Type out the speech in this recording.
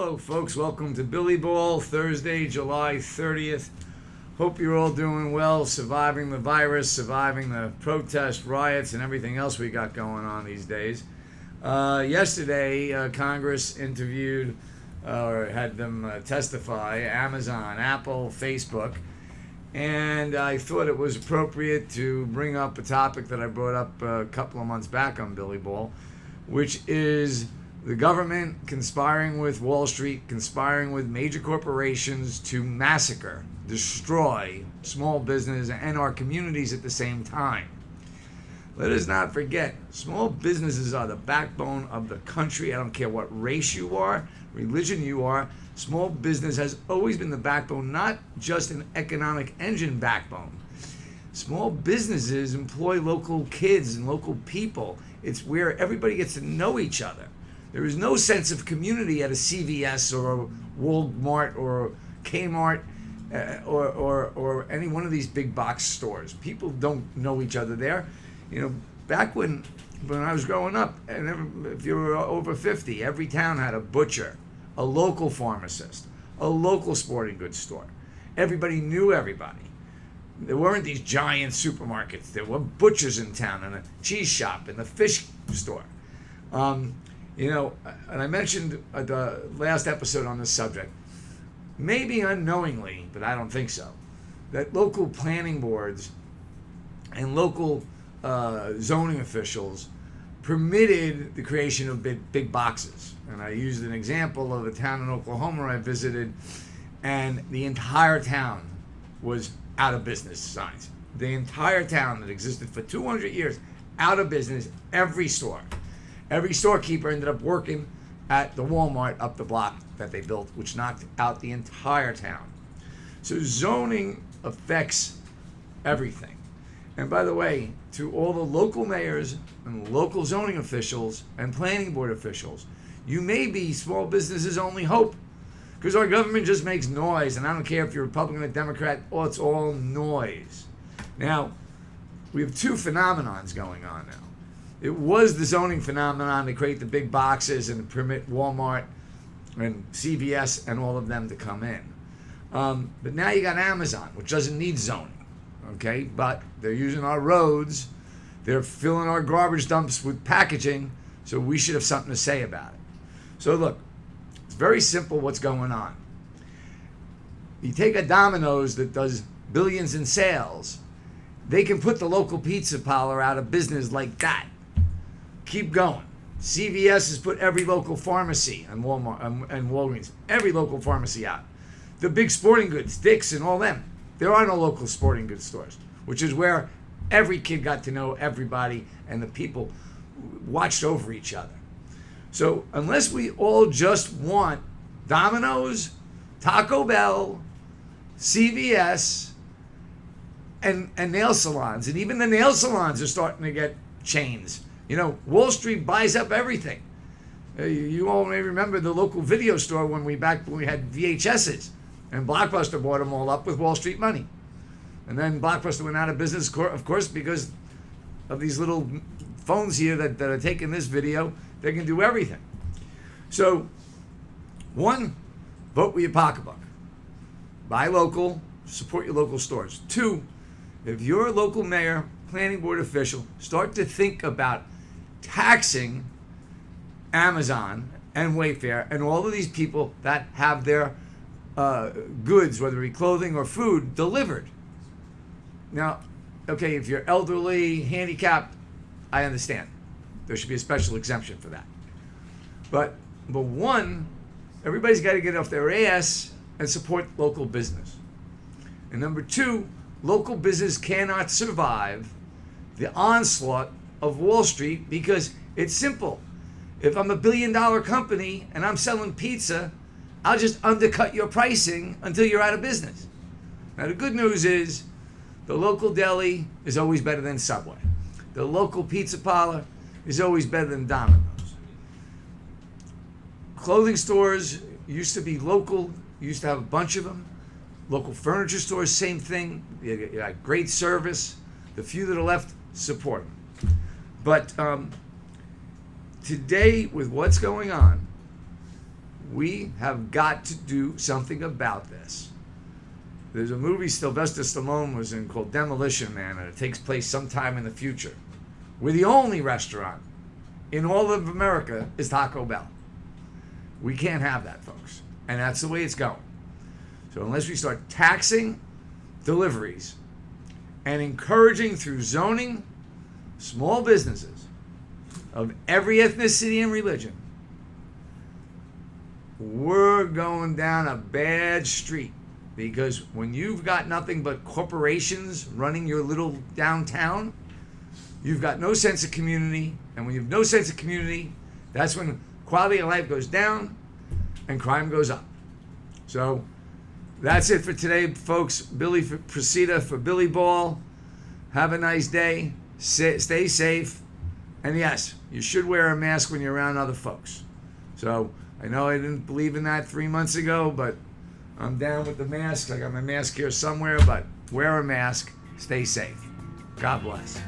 Hello, folks. Welcome to BillyBall, Thursday, July 30th. Hope you're all doing well, surviving the virus, surviving the protest, riots, and everything else we got going on these days. Yesterday, Congress interviewed or had them testify, Amazon, Apple, Facebook, and I thought it was appropriate to bring up a topic that I brought up a couple of months back on BillyBall, which is the government conspiring with Wall Street, conspiring with major corporations to massacre, destroy small business and our communities at the same time. Let us not forget, small businesses are the backbone of the country. I don't care what race you are, religion you are. Small business has always been the backbone, not just an economic engine backbone. Small businesses employ local kids and local people. It's where everybody gets to know each other. There is no sense of community at a CVS or a Walmart or Kmart or any one of these big box stores. People don't know each other there. You know, back when I was growing up, and if you were over 50, every town had a butcher, a local pharmacist, a local sporting goods store. Everybody knew everybody. There weren't these giant supermarkets. There were butchers in town and a cheese shop and the fish store. You know, and I mentioned the last episode on this subject, maybe unknowingly, but I don't think so, that local planning boards and local zoning officials permitted the creation of big boxes. And I used an example of a town in Oklahoma I visited, and the entire town was out of business signs. The entire town that existed for 200 years, out of business, every store. Every storekeeper ended up working at the Walmart up the block that they built, which knocked out the entire town. So zoning affects everything. And by the way, to all the local mayors and local zoning officials and planning board officials, you may be small businesses' only hope, because our government just makes noise, and I don't care if you're Republican or Democrat, it's all noise. Now, we have two phenomenons going on now. It was the zoning phenomenon to create the big boxes and permit Walmart and CVS and all of them to come in. But now you got Amazon, which doesn't need zoning, okay? But they're using our roads, they're filling our garbage dumps with packaging, so we should have something to say about it. So look, it's very simple what's going on. You take a Domino's that does billions in sales, they can put the local pizza parlor out of business like that. Keep going. CVS has put every local pharmacy and Walmart and Walgreens, every local pharmacy out. The big sporting goods, Dick's and all them, there are no local sporting goods stores, which is where every kid got to know everybody and the people watched over each other. So unless we all just want Domino's, Taco Bell, CVS, and nail salons, and even the nail salons are starting to get chains. You know, Wall Street buys up everything. You all may remember the local video store when we had VHSs, and Blockbuster bought them all up with Wall Street money. And then Blockbuster went out of business, of course, because of these little phones here that are taking this video. They can do everything. So, one, vote with your pocketbook. Buy local, support your local stores. Two, if you're a local mayor, planning board official, start to think about taxing Amazon and Wayfair and all of these people that have their goods, whether it be clothing or food, delivered. Now, okay, if you're elderly, handicapped, I understand. There should be a special exemption for that. But one, everybody's got to get off their ass and support local business. And number two, local business cannot survive the onslaught of Wall Street because it's simple. If I'm a $1 billion company and I'm selling pizza, I'll just undercut your pricing until you're out of business. Now the good news is the local deli is always better than Subway. The local pizza parlor is always better than Domino's. Clothing stores used to be local, you used to have a bunch of them. Local furniture stores, same thing. You got great service. The few that are left, support them. But today, with what's going on, We have got to do something about this. There's a movie Sylvester Stallone was in called Demolition Man, and it takes place sometime in the future. We're the only restaurant in all of America is Taco Bell. We can't have that, folks. And that's the way it's going. So unless we start taxing deliveries and encouraging through zoning small businesses of every ethnicity and religion, we're going down a bad street. Because when you've got nothing but corporations running your little downtown, you've got no sense of community. And when you have no sense of community, that's when quality of life goes down and crime goes up. So that's it for today, folks. Billy Procida for BillyBall. Have a nice day. Stay safe. And yes, you should wear a mask when you're around other folks. So I know I didn't believe in that 3 months ago, but I'm down with the mask. I got my mask here somewhere, but wear a mask. Stay safe. God bless.